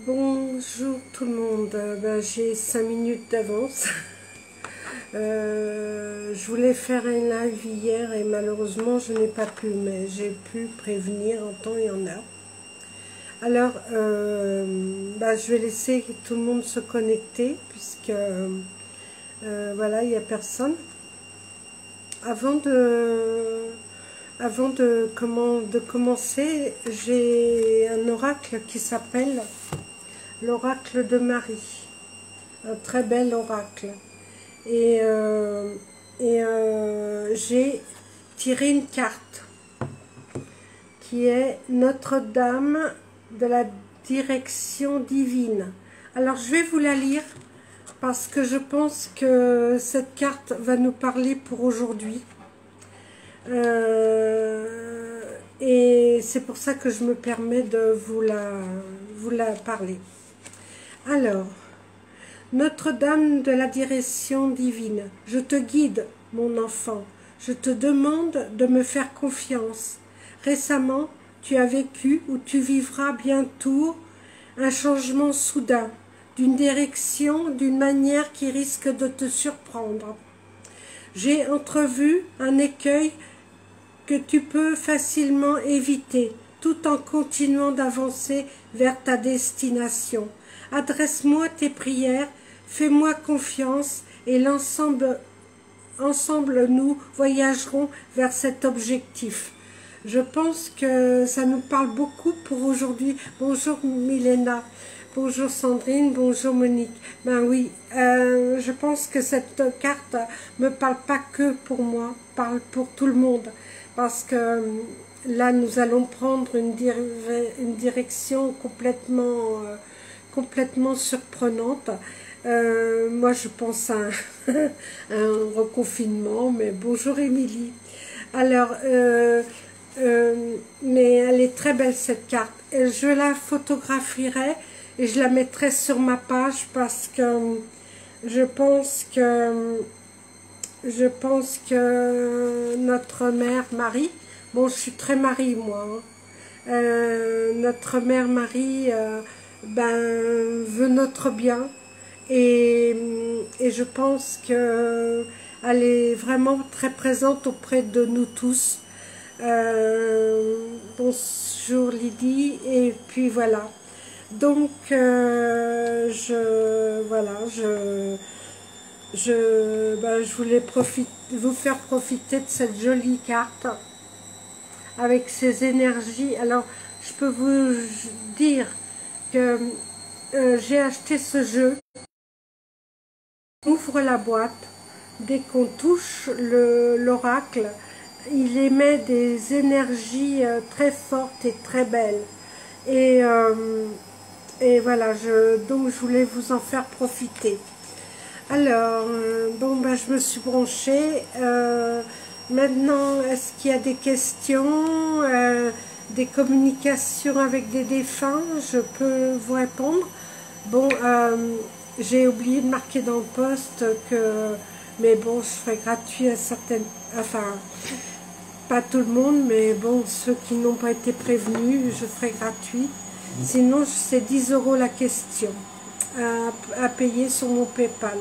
Bonjour tout le monde. J'ai 5 minutes d'avance. Je voulais faire un live hier et malheureusement je n'ai pas pu, mais j'ai pu prévenir en temps et en heure. Alors, je vais laisser tout le monde se connecter puisque voilà, il n'y a personne. Avant de commencer, j'ai un oracle qui s'appelle l'oracle de Marie, un très bel oracle. Et j'ai tiré une carte qui est Notre-Dame de la direction divine. Alors je vais vous la lire parce que je pense que cette carte va nous parler pour aujourd'hui. Et c'est pour ça que je me permets de vous la parler. Alors, Notre-Dame de la direction divine, je te guide, mon enfant, je te demande de me faire confiance. Récemment, tu as vécu ou tu vivras bientôt un changement soudain, d'une direction, d'une manière qui risque de te surprendre. J'ai entrevu un écueil que tu peux facilement éviter, tout en continuant d'avancer vers ta destination. Adresse-moi tes prières, fais-moi confiance et ensemble nous voyagerons vers cet objectif. Je pense que ça nous parle beaucoup pour aujourd'hui. Bonjour Milena, bonjour Sandrine, bonjour Monique. Ben oui, je pense que cette carte me parle pas que pour moi, parle pour tout le monde. Parce que là, nous allons prendre une direction complètement surprenante. Moi, je pense à un reconfinement, mais bonjour Émilie. Alors, mais elle est très belle cette carte. Et je la photographierai et je la mettrai sur ma page parce que je pense que notre mère Marie, bon je suis très Marie moi, notre mère Marie veut notre bien et je pense que elle est vraiment très présente auprès de nous tous. Bonjour Lydie, et puis voilà. Donc je voulais vous faire profiter de cette jolie carte avec ces énergies. Alors, je peux vous dire que j'ai acheté ce jeu. On ouvre la boîte. Dès qu'on touche l'oracle, il émet des énergies très fortes et très belles. Et voilà, donc je voulais vous en faire profiter. Alors, je me suis branchée. Maintenant, est-ce qu'il y a des questions, des communications avec des défunts? Je peux vous répondre. Bon, j'ai oublié de marquer dans le poste que, mais bon, je ferai gratuit à certaines, enfin, pas tout le monde, mais bon, ceux qui n'ont pas été prévenus, je ferai gratuit. Sinon, c'est 10 € la question à payer sur mon PayPal.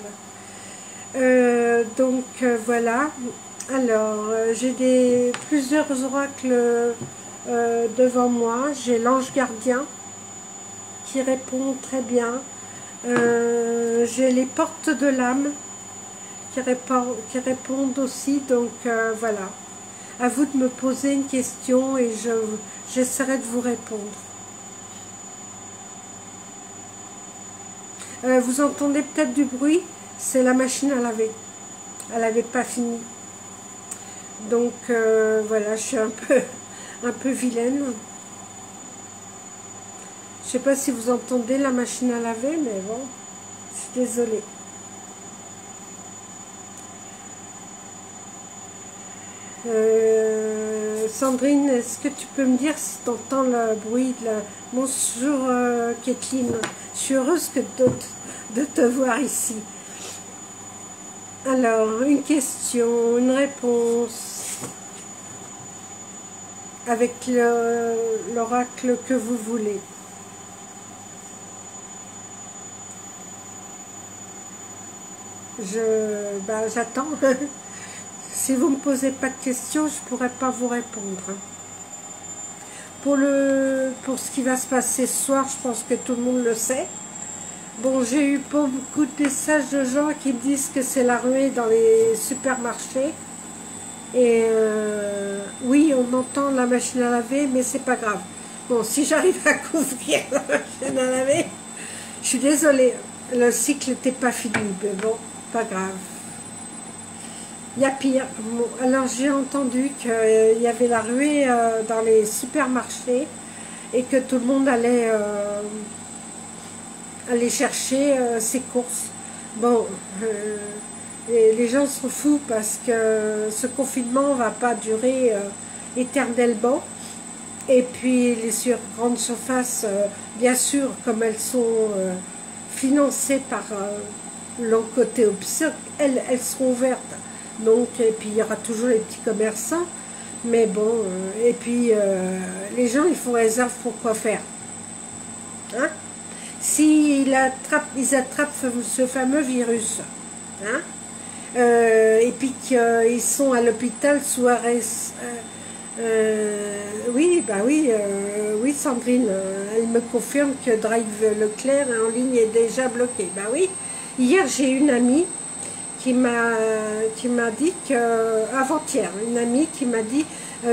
Voilà. Alors, j'ai plusieurs oracles devant moi. J'ai l'ange gardien qui répond très bien. J'ai les portes de l'âme qui répondent aussi. Donc voilà. À vous de me poser une question et j'essaierai de vous répondre. Vous entendez peut-être du bruit, c'est la machine à laver. Elle n'avait pas fini. Donc voilà, je suis un peu vilaine. Je ne sais pas si vous entendez la machine à laver, mais bon, je suis désolée. Sandrine, est-ce que tu peux me dire si tu entends le bruit de la... Bonjour Kathleen, je suis heureuse de te voir ici. Alors, une question, une réponse avec l'oracle que vous voulez. j'attends. Si vous ne me posez pas de questions, je ne pourrai pas vous répondre. Pour ce qui va se passer ce soir, je pense que tout le monde le sait. Bon, j'ai eu pas beaucoup de messages de gens qui me disent que c'est la ruée dans les supermarchés. Et oui, on entend la machine à laver, mais c'est pas grave. Bon, si j'arrive à couvrir la machine à laver, je suis désolée, le cycle n'était pas fini, mais bon, pas grave. Il y a pire. Bon, alors j'ai entendu qu'il y avait la ruée dans les supermarchés et que tout le monde allait chercher ses courses. Bon, et les gens sont fous parce que ce confinement ne va pas durer éternellement. Et puis les grandes surfaces, bien sûr, comme elles sont financées par le côté obscur, elles seront ouvertes. Donc, et puis il y aura toujours les petits commerçants. Mais bon, et puis les gens, ils font réserve pour quoi faire. Hein? S'ils attrapent ce fameux virus, hein? Et puis qu'ils sont à l'hôpital sous arrêt. Oui, bah oui, oui Sandrine, elle me confirme que Drive Leclerc en ligne est déjà bloqué. Bah oui, hier j'ai une amie qui m'a dit que, avant-hier, une amie qui m'a dit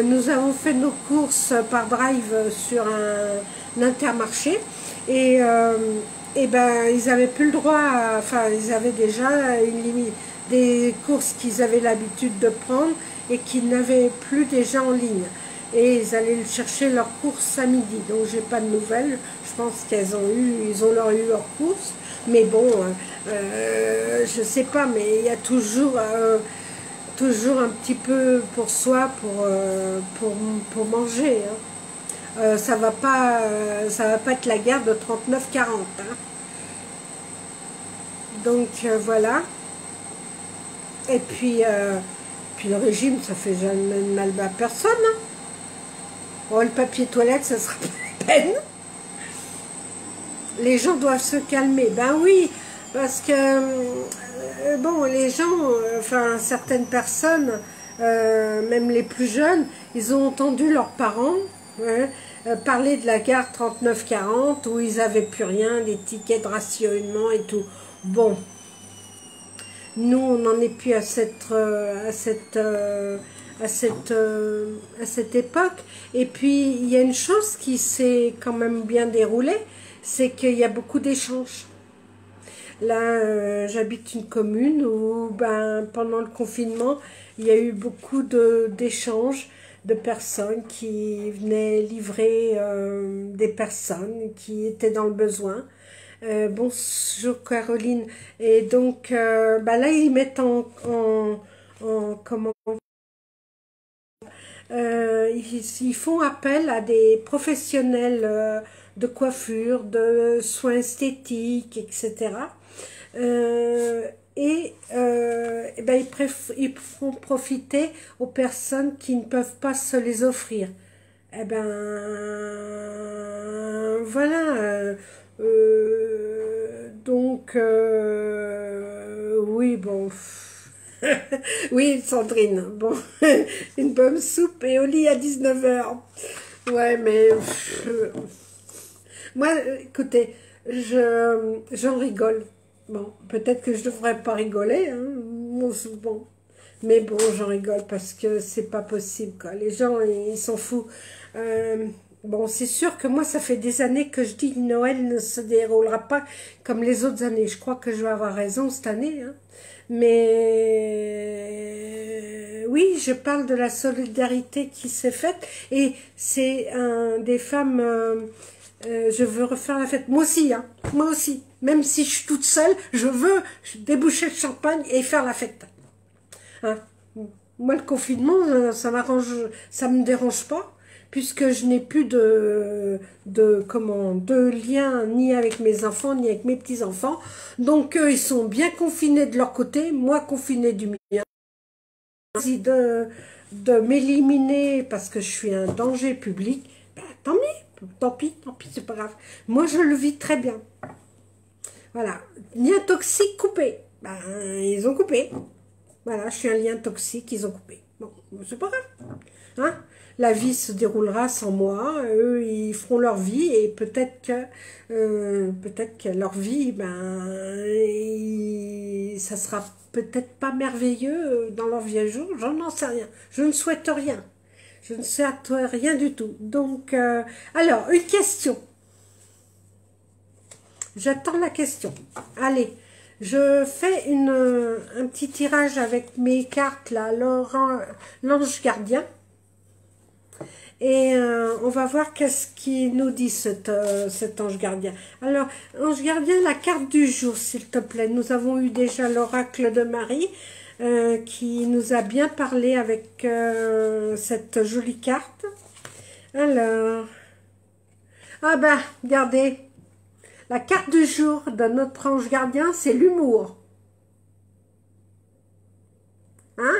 nous avons fait nos courses par Drive sur un Intermarché et ben ils n'avaient plus le droit, enfin ils avaient déjà une limite des courses qu'ils avaient l'habitude de prendre et qu'ils n'avaient plus déjà en ligne. Et ils allaient chercher leurs courses à midi. Donc j'ai pas de nouvelles. Je pense qu'ils ont eu leurs courses. Mais bon, je sais pas, mais il y a toujours un petit peu pour soi pour manger. Hein. Ça va pas être la guerre de 39-40. Hein. Donc voilà. Et puis le régime, ça fait jamais de mal à personne. Hein. Bon, le papier toilette, ça sera pas la peine. Les gens doivent se calmer. Ben oui, parce que, bon, les gens, enfin, certaines personnes, même les plus jeunes, ils ont entendu leurs parents parler de la guerre 39-40, où ils n'avaient plus rien, les tickets de rationnement et tout. Bon. Nous, on n'en est plus à cette époque. Et puis, il y a une chose qui s'est quand même bien déroulée, c'est qu'il y a beaucoup d'échanges. Là, j'habite une commune où, ben, pendant le confinement, il y a eu beaucoup d'échanges de personnes qui venaient livrer des personnes qui étaient dans le besoin. Bonjour Caroline. Et donc, bah là, ils mettent comment ils font appel à des professionnels de coiffure, de soins esthétiques, etc. Ben, ils font profiter aux personnes qui ne peuvent pas se les offrir. Eh ben, voilà. Donc, oui, bon. Oui, Sandrine, bon. Une bonne soupe et au lit à 19h. Ouais, mais... moi, écoutez, j'en rigole. Bon, peut-être que je devrais pas rigoler, hein. Bon. Mais bon, j'en rigole parce que c'est pas possible, quoi. Les gens, ils s'en foutent. Bon, c'est sûr que moi, ça fait des années que je dis que Noël ne se déroulera pas comme les autres années. Je crois que je vais avoir raison cette année. Hein. Mais oui, je parle de la solidarité qui s'est faite. Et c'est des femmes... je veux refaire la fête. Moi aussi, hein. Moi aussi. Même si je suis toute seule, je veux déboucher le champagne et faire la fête. Hein. Moi, le confinement, ça me dérange pas. Puisque je n'ai plus de lien ni avec mes enfants, ni avec mes petits-enfants. Donc, eux, ils sont bien confinés de leur côté, moi confinée du mien. De m'éliminer parce que je suis un danger public, ben, tant pis, c'est pas grave. Moi, je le vis très bien. Voilà, lien toxique coupé. Ben, ils ont coupé. Voilà, je suis un lien toxique, ils ont coupé. Bon, c'est pas grave. Hein? La vie se déroulera sans moi. Eux, ils feront leur vie et peut-être que leur vie, ça sera peut-être pas merveilleux dans leur vieux jour. J'en sais rien. Je ne souhaite rien. Je ne souhaite rien du tout. Donc, alors, une question. J'attends la question. Allez, je fais un petit tirage avec mes cartes, là, l'ange gardien. Et on va voir qu'est-ce qu'il nous dit cet ange gardien. Alors, ange gardien, la carte du jour, s'il te plaît. Nous avons eu déjà l'oracle de Marie qui nous a bien parlé avec cette jolie carte. Alors, ah ben, regardez. La carte du jour de notre ange gardien, c'est l'humour. Hein?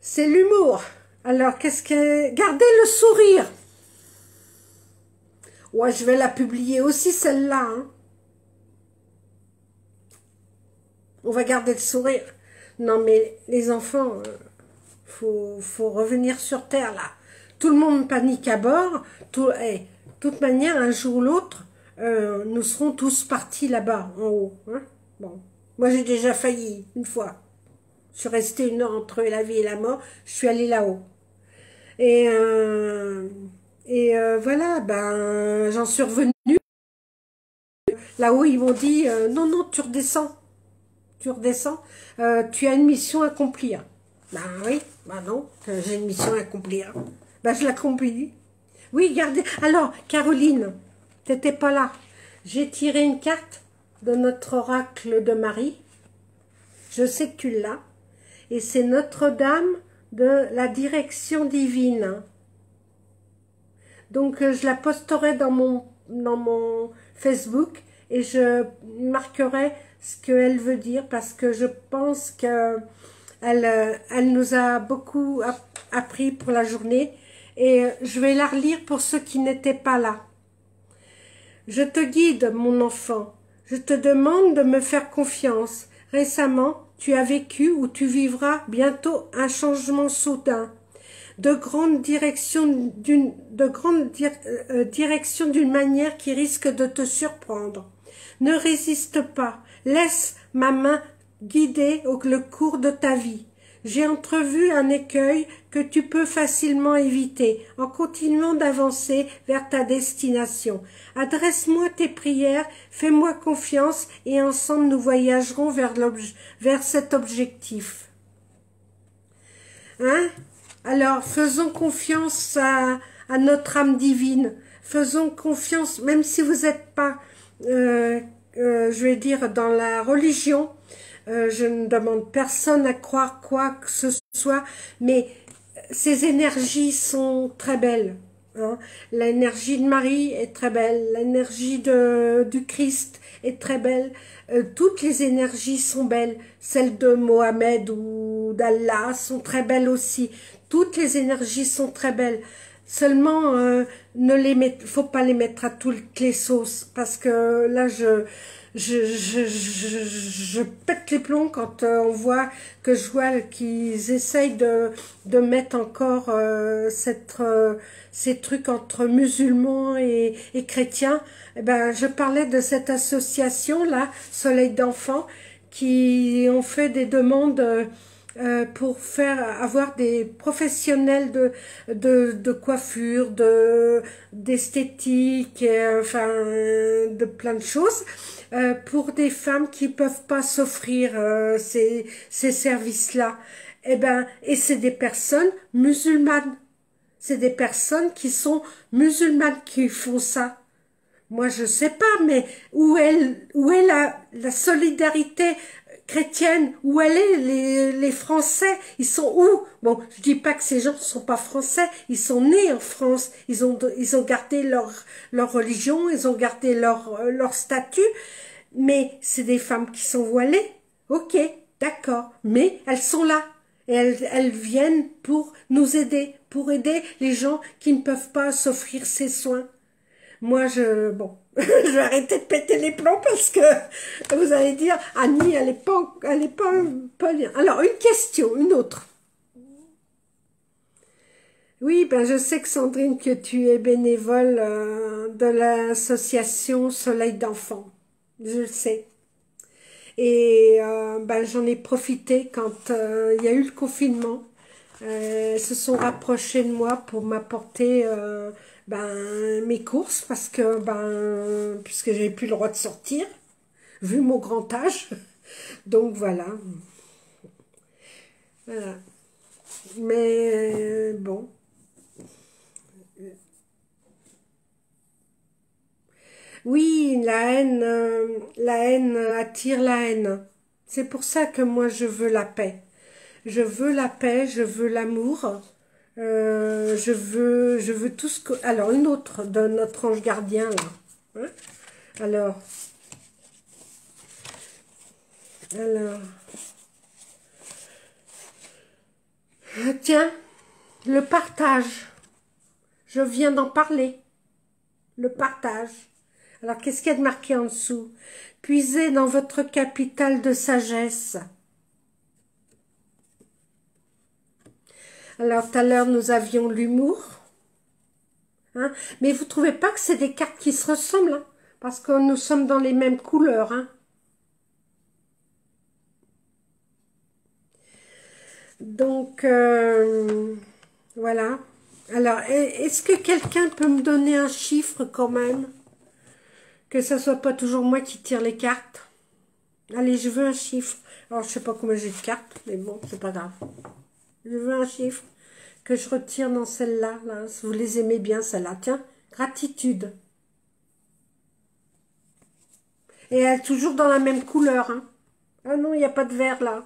C'est l'humour. Alors, qu'est-ce que... Gardez le sourire. Ouais, je vais la publier aussi, celle-là. Hein. On va garder le sourire. Non, mais les enfants, faut revenir sur Terre, là. Tout le monde panique à bord. De toute manière, un jour ou l'autre, nous serons tous partis là-bas, en haut. Hein. Bon. Moi, j'ai déjà failli, une fois. Je suis restée 1 heure entre la vie et la mort. Je suis allée là-haut. Et voilà, ben, j'en suis revenue. Là-haut, ils m'ont dit, non, non, tu redescends. Tu redescends. Tu as une mission à accomplir. Ben oui, ben non, j'ai une mission à accomplir. Ben, je l'accomplis. Oui, regardez. Alors, Caroline, t'étais pas là. J'ai tiré une carte de notre oracle de Marie. Je sais que tu l'as. Et c'est Notre-Dame de la direction divine. Donc, je la posterai dans mon Facebook et je marquerai ce qu'elle veut dire parce que je pense que elle nous a beaucoup appris pour la journée et je vais la relire pour ceux qui n'étaient pas là. Je te guide, mon enfant. Je te demande de me faire confiance. Récemment, tu as vécu ou tu vivras bientôt un changement soudain, de grande direction d'une manière qui risque de te surprendre. Ne résiste pas, laisse ma main guider le cours de ta vie. J'ai entrevu un écueil que tu peux facilement éviter en continuant d'avancer vers ta destination. Adresse-moi tes prières, fais-moi confiance et ensemble nous voyagerons vers cet objectif. Hein? Alors, faisons confiance à notre âme divine. Faisons confiance, même si vous n'êtes pas, je vais dire, dans la religion. Je ne demande personne à croire quoi que ce soit, mais ces énergies sont très belles. Hein. L'énergie de Marie est très belle, l'énergie du Christ est très belle. Toutes les énergies sont belles. Celles de Mohamed ou d'Allah sont très belles aussi. Toutes les énergies sont très belles. Seulement, faut pas les mettre à toutes les sauces, parce que là, je pète les plombs quand on voit qu'ils essayent de mettre encore ces trucs entre musulmans et chrétiens. Eh ben, je parlais de cette association là, Soleil d'enfants, qui ont fait des demandes pour avoir des professionnels de coiffure, d'esthétique, enfin de plein de choses, pour des femmes qui peuvent pas s'offrir ces services-là. Et c'est des personnes musulmanes. C'est des personnes qui sont musulmanes qui font ça. Moi, je sais pas, mais où est la solidarité chrétienne? Où elle est? Les Français, ils sont où? Bon, je dis pas que ces gens ne sont pas français, ils sont nés en France, ils ont gardé leur religion, ils ont gardé leur statut, mais c'est des femmes qui sont voilées, ok, d'accord, mais elles sont là, et elles viennent pour nous aider, pour aider les gens qui ne peuvent pas s'offrir ces soins. Moi, bon, je vais arrêter de péter les plombs parce que vous allez dire, Annie, elle est pas bien. Alors, une question, une autre. Oui, ben je sais que Sandrine, que tu es bénévole de l'association Soleil d'enfants. Je le sais. Et ben, j'en ai profité quand il y a eu le confinement. Elles se sont rapprochées de moi pour m'apporter ben, mes courses parce que ben, puisque j'avais plus le droit de sortir, vu mon grand âge. Donc voilà. Voilà. Mais bon. Oui, la haine attire la haine. C'est pour ça que moi je veux la paix. Je veux la paix, je veux l'amour, je veux tout ce que... Alors, une autre de notre ange gardien, là. Hein. Alors, alors... Tiens, le partage. Je viens d'en parler. Le partage. Alors, qu'est-ce qu'il y a de marqué en dessous? Puisez dans votre capital de sagesse. Alors, tout à l'heure, nous avions l'humour. Hein? Mais vous trouvez pas que c'est des cartes qui se ressemblent, hein? Parce que nous sommes dans les mêmes couleurs. Hein? Donc, voilà. Alors, est-ce que quelqu'un peut me donner un chiffre quand même? Que ça soit pas toujours moi qui tire les cartes. Allez, je veux un chiffre. Alors, je sais pas combien j'ai de cartes, mais bon, c'est pas grave. Je veux un chiffre que je retire dans celle-là. Là, si vous les aimez bien, celle-là. Tiens, gratitude. Et elle est toujours dans la même couleur. Hein. Ah non, il n'y a pas de vert là.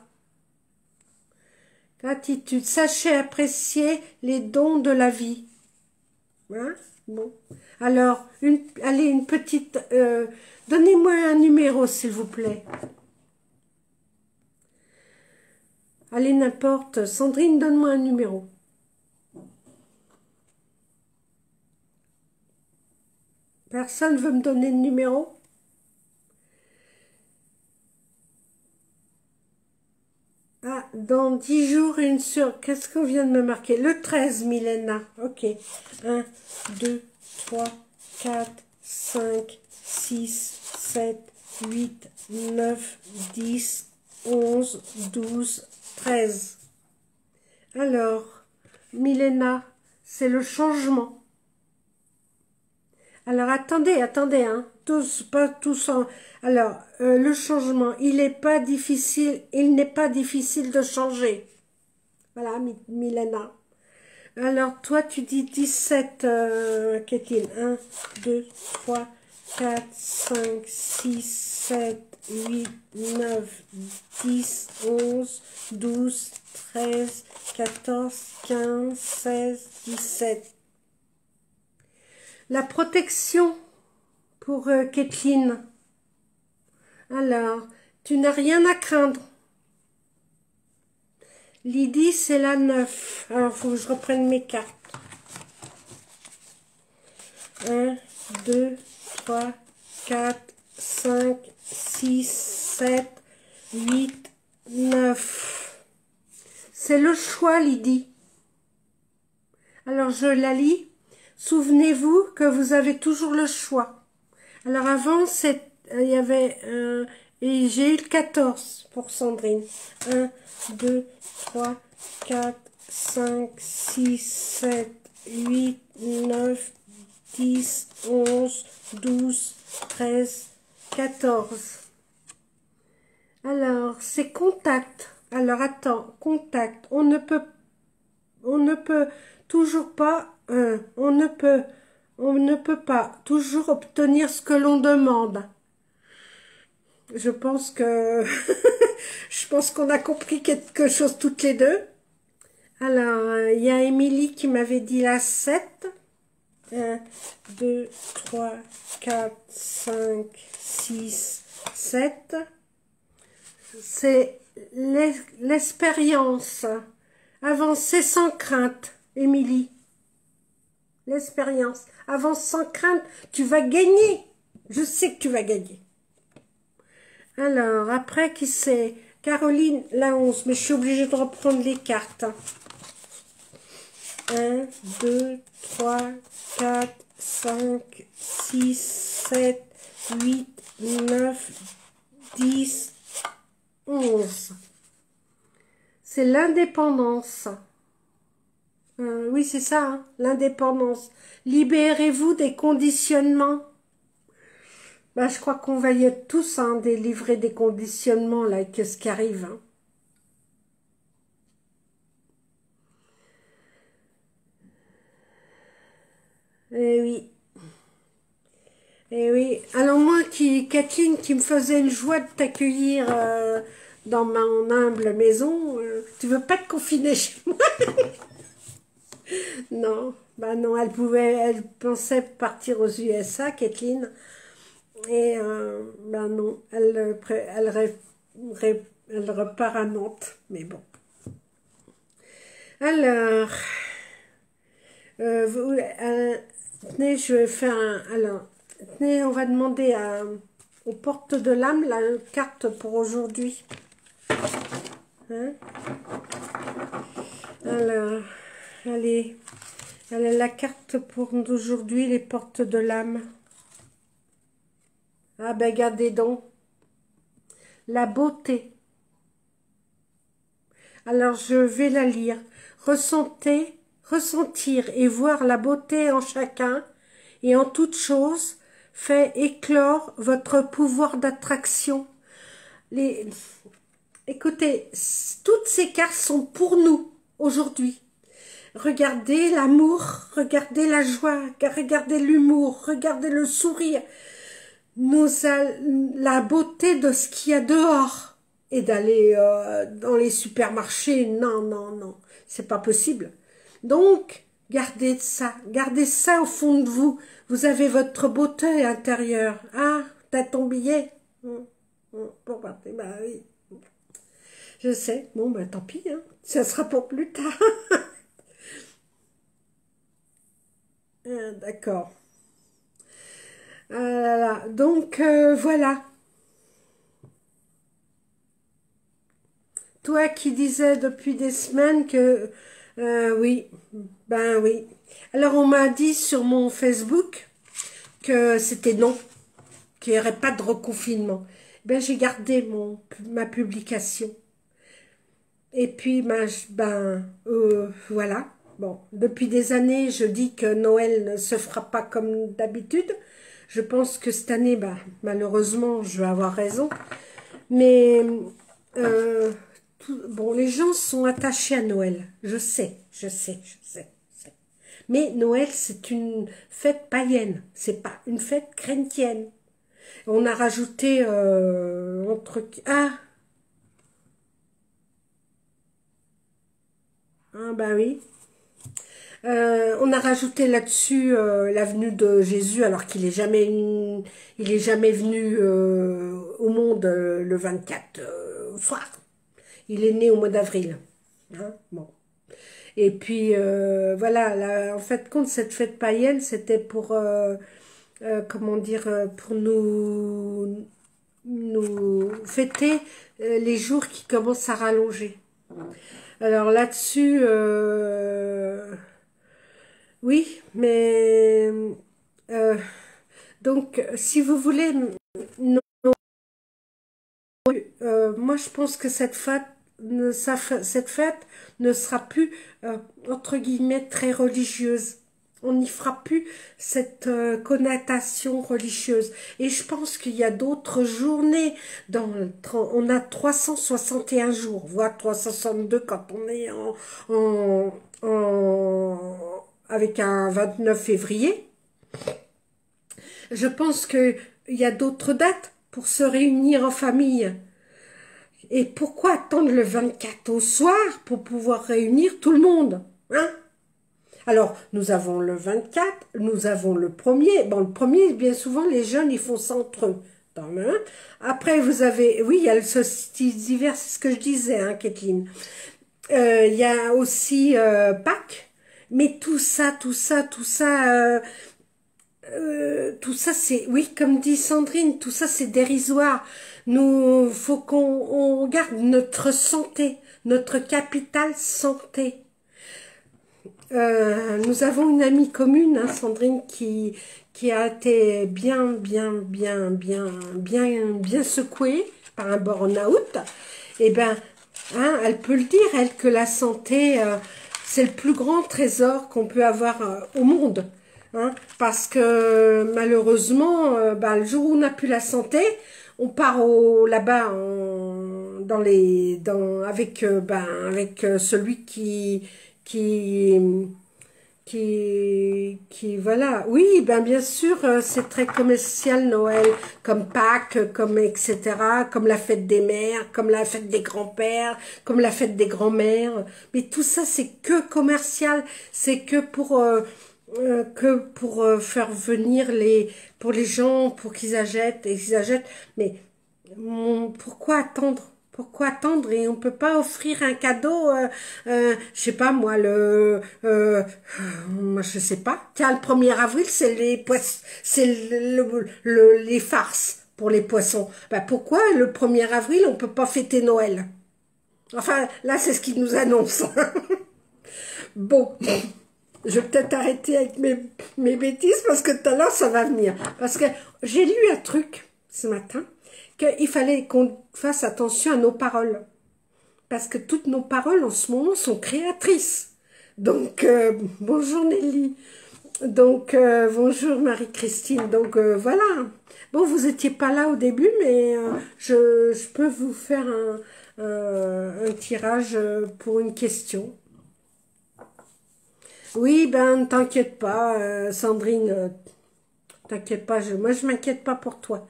Gratitude. Sachez apprécier les dons de la vie. Hein? Bon. Alors, allez, une petite... donnez-moi un numéro, s'il vous plaît. Allez, n'importe. Sandrine, donne-moi un numéro. Personne veut me donner le numéro? Ah, dans 10 jours, une sur... Qu'est-ce qu'on vient de me marquer? Le 13, Milena. Ok. 1, 2, 3, 4, 5, 6, 7, 8, 9, 10, 11, 12, 13. Alors, Milena, c'est le changement. Alors, attendez, hein. Tous, pas tous en... Alors, le changement, il n'est pas difficile de changer. Voilà, Milena. Alors, toi, tu dis 17, qu'est-il? 1, 2, 3, 4, 5, 6, 7, 8, 9, 10, 11, 12, 13, 14, 15, 16, 17. La protection pour Kathleen. Alors, tu n'as rien à craindre. Lydie, c'est la 9. Alors, il faut que je reprenne mes cartes. 1, 2, 3, 4, 5, 6, 7, 8, 9. C'est le choix, Lydie. Alors, je la lis. Souvenez-vous que vous avez toujours le choix. Alors, avant, il y avait... et j'ai eu le 14 pour Sandrine. 1, 2, 3, 4, 5, 6, 7, 8, 9, 10, 11, 12, 13, 14. Alors, c'est contact. Alors, attends, contact. On ne peut toujours pas, on ne peut pas toujours obtenir ce que l'on demande. Je pense que je pense qu'on a compris quelque chose toutes les deux. Alors, il y a Émilie qui m'avait dit la 7. 1, 2, 3, 4, 5, 6, 7. C'est l'expérience. Avancer sans crainte, Émilie. l'expérience. Avance sans crainte, tu vas gagner. Je sais que tu vas gagner. Alors, après, qui c'est? Caroline, la 11. Mais je suis obligée de reprendre les cartes. 1, 2, 3, 4, 5, 6, 7, 8, 9, 10, 11. C'est l'indépendance. Oui, c'est ça, hein, l'indépendance. Libérez-vous des conditionnements. Ben, je crois qu'on va y être tous, hein, délivrer des conditionnements, là, avec ce qui arrive. Hein. Eh oui. Eh oui. Alors moi, Kathleen, qui me faisait une joie de t'accueillir dans mon humble maison, tu veux pas te confiner chez moi? Non, bah non, elle pensait partir aux USA, Kathleen, et bah non, elle repart à Nantes, mais bon. Alors, tenez, je vais faire un, alors, tenez, on va demander aux portes de l'âme la carte pour aujourd'hui. Hein? Alors, allez. Elle a la carte pour aujourd'hui, les portes de l'âme. Ah ben, regardez donc. La beauté. Alors, je vais la lire. Ressentir et voir la beauté en chacun et en toute chose fait éclore votre pouvoir d'attraction. Écoutez, toutes ces cartes sont pour nous aujourd'hui. Regardez l'amour, regardez la joie, regardez l'humour, regardez le sourire, la beauté de ce qu'il y a dehors. Et d'aller dans les supermarchés, non, non, non, c'est pas possible. Donc, gardez ça au fond de vous. Vous avez votre beauté intérieure. Ah, t'as ton billet? Pour partir, bah oui. Je sais, bon, bah tant pis, hein. Ça sera pour plus tard. D'accord. Ah là là. Donc, voilà. Toi qui disais depuis des semaines que... oui, ben oui. Alors, on m'a dit sur mon Facebook que c'était non, qu'il n'y aurait pas de reconfinement. Ben, j'ai gardé ma publication. Et puis, voilà. Bon, depuis des années, je dis que Noël ne se fera pas comme d'habitude. Je pense que cette année, malheureusement, je vais avoir raison. Mais, bon, les gens sont attachés à Noël. Je sais. Mais Noël, c'est une fête païenne. C'est pas une fête chrétienne. On a rajouté bah oui. On a rajouté là-dessus la venue de Jésus, alors qu'il est jamais venu au monde le 24 au soir. Il est né au mois d'avril. Hein, bon. Et puis voilà, en fait, compte cette fête païenne, c'était pour comment dire, pour nous fêter les jours qui commencent à rallonger. Alors là-dessus, oui, mais donc si vous voulez, moi je pense que cette fête ne sera plus entre guillemets très religieuse. On n'y fera plus cette connotation religieuse. Et je pense qu'il y a d'autres journées. On a 361 jours, voire 362 quand on est avec un 29 février. Je pense qu'il y a d'autres dates pour se réunir en famille. Et pourquoi attendre le 24 au soir pour pouvoir réunir tout le monde, hein? Alors, nous avons le 24, nous avons le 1er. Bon, le 1er, bien souvent, les jeunes, ils font ça entre eux. Après, vous avez... Oui, il y a le solstice d'hiver, c'est ce que je disais, hein, Kathleen. Il y a aussi Pâques. Mais tout ça, c'est, oui, comme dit Sandrine, tout ça, c'est dérisoire. Faut qu'on regarde notre santé, notre capital santé. Nous avons une amie commune, hein, Sandrine, qui a été bien secouée par un burn-out. Eh ben, hein, elle peut le dire, elle, que la santé, c'est le plus grand trésor qu'on peut avoir au monde. Hein, parce que malheureusement, le jour où on n'a plus la santé, on part là-bas avec celui qui voilà. Oui, bien sûr, c'est très commercial Noël, comme Pâques, comme etc., comme la fête des mères, comme la fête des grands-pères, comme la fête des grands-mères. Mais tout ça, c'est que commercial, c'est que pour faire venir pour les gens, pour qu'ils achètent et qu'ils achètent. Mais pourquoi attendre? Pourquoi attendre? Et on peut pas offrir un cadeau, je sais pas moi, moi je sais pas. Tiens, le 1er avril, c'est les poissons, c'est les farces pour les poissons. Pourquoi le 1er avril, on peut pas fêter Noël? Enfin, là, c'est ce qu'ils nous annoncent. Bon. Je vais peut-être arrêter avec mes bêtises parce que tout à l'heure, ça va venir. Parce que j'ai lu un truc ce matin, qu'il fallait qu'on fasse attention à nos paroles. Parce que toutes nos paroles en ce moment sont créatrices. Donc, bonjour Nelly. Donc, bonjour Marie-Christine. Donc, voilà. Bon, vous n'étiez pas là au début, mais je peux vous faire un tirage pour une question. Oui, ne t'inquiète pas, Sandrine, t'inquiète pas, moi je m'inquiète pas pour toi.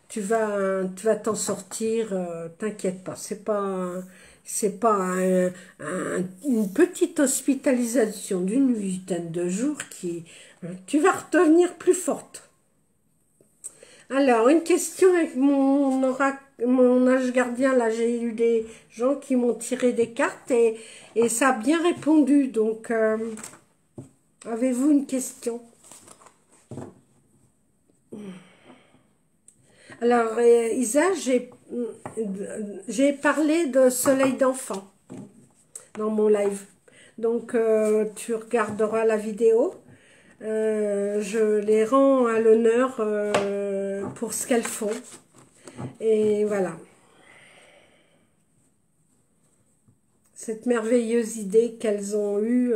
Tu vas t'en sortir, t'inquiète pas. C'est pas une petite hospitalisation d'une vingtaine de jours tu vas redevenir plus forte. Alors, une question avec mon âge gardien, là, j'ai eu des gens qui m'ont tiré des cartes et ça a bien répondu, donc... avez-vous une question? Alors, Isa, j'ai parlé de soleil d'enfant dans mon live. Donc, tu regarderas la vidéo. Je les rends à l'honneur pour ce qu'elles font. Et voilà. Cette merveilleuse idée qu'elles ont eue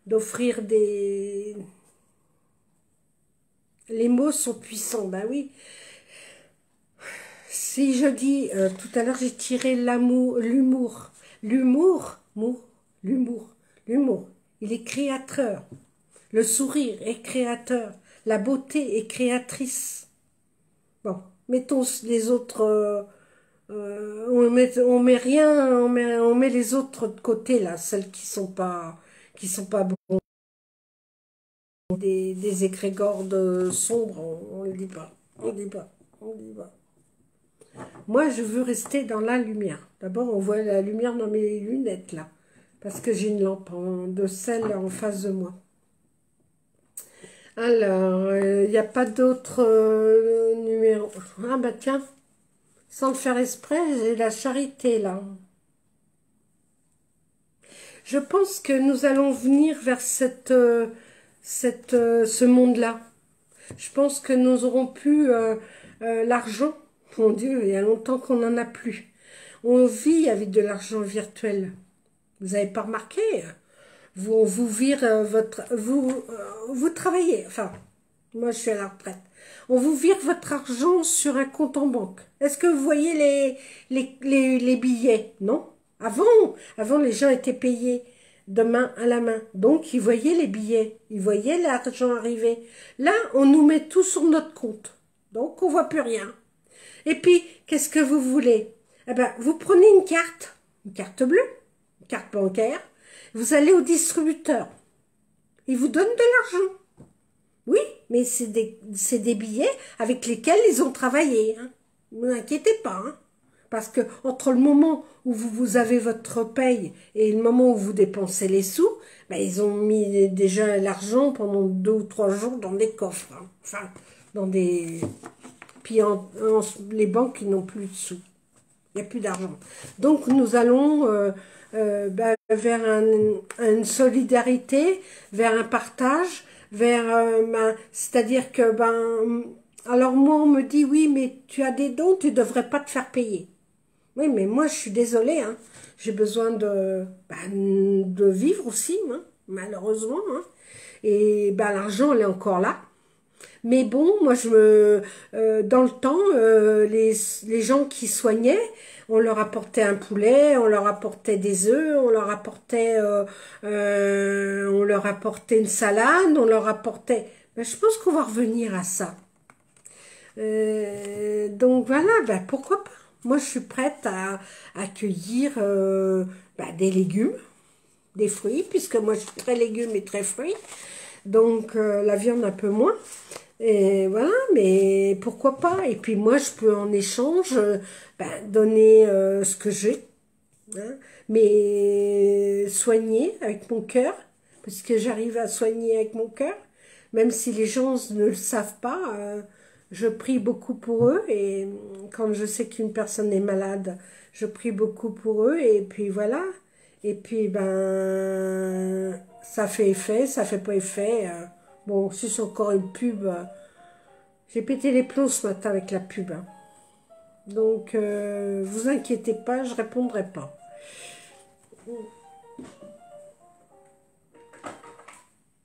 d'offrir des... Les mots sont puissants, ben oui. Si je dis, tout à l'heure j'ai tiré l'humour. L'humour, il est créateur. Le sourire est créateur. La beauté est créatrice. Bon, mettons les autres... on met rien, on met les autres de côté, là, celles qui sont pas bons. Des égrégores sombres, on ne le dit pas. On dit pas. Moi, je veux rester dans la lumière. D'abord, on voit la lumière dans mes lunettes, là. Parce que j'ai une lampe de sel en face de moi. Alors, il n'y a pas d'autres numéros. Ah, tiens, sans le faire exprès, j'ai la charité, là. Je pense que nous allons venir vers ce monde-là. Je pense que nous aurons plus l'argent. Mon Dieu, il y a longtemps qu'on n'en a plus. On vit avec de l'argent virtuel. Vous n'avez pas remarqué? On vous vire vous travaillez. Enfin, moi je suis à la retraite. On vous vire votre argent sur un compte en banque. Est-ce que vous voyez les billets? Non. Avant les gens étaient payés de main à la main. Donc, ils voyaient les billets. Ils voyaient l'argent arriver. Là, on nous met tout sur notre compte. Donc, on voit plus rien. Et puis, qu'est-ce que vous voulez? Eh ben, vous prenez une carte bleue, une carte bancaire. Vous allez au distributeur. Il vous donne de l'argent. Oui, mais c'est des billets avec lesquels ils ont travaillé. Hein. Ne vous inquiétez pas. Hein. Parce que entre le moment où vous avez votre paye et le moment où vous dépensez les sous, ben, ils ont mis déjà l'argent pendant 2 ou 3 jours dans des coffres. Hein. Enfin, dans des... Puis les banques, ils n'ont plus de sous. Il n'y a plus d'argent. Donc nous allons ben, vers une solidarité, vers un partage, vers... ben, c'est-à-dire que... ben, alors moi, on me dit, oui, mais tu as des dons, tu ne devrais pas te faire payer. Oui, mais moi, je suis désolée, hein. J'ai besoin de vivre aussi, hein, malheureusement. Hein. Et ben, l'argent, elle est encore là. Mais bon, moi, dans le temps, les gens qui soignaient, on leur apportait un poulet, on leur apportait des œufs, on leur apportait une salade, on leur apportait... Ben, je pense qu'on va revenir à ça. Donc voilà, ben, pourquoi pas? Moi, je suis prête à accueillir ben, des légumes, des fruits, puisque moi, je suis très légumes et très fruits. Donc, la viande un peu moins. Et voilà, mais pourquoi pas? Et puis moi, je peux en échange ben, donner ce que j'ai, hein, mais soigner avec mon cœur, parce que j'arrive à soigner avec mon cœur, même si les gens ne le savent pas. Je prie beaucoup pour eux, et quand je sais qu'une personne est malade, je prie beaucoup pour eux, et puis voilà. Et puis, ben, ça fait effet, ça fait pas effet. Bon, si c'est encore une pub, j'ai pété les plombs ce matin avec la pub. Hein. Donc, vous inquiétez pas, je répondrai pas.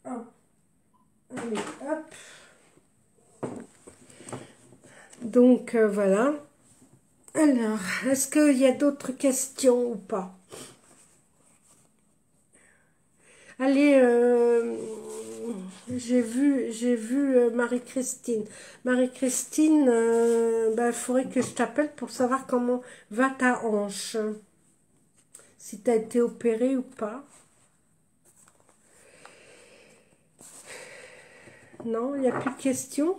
Hop. Allez, hop. Donc, voilà. Alors, est-ce qu'il y a d'autres questions ou pas? Allez, j'ai vu Marie-Christine. Marie-Christine, ben, il faudrait que je t'appelle pour savoir comment va ta hanche. Si tu as été opérée ou pas. Non, il n'y a plus de questions?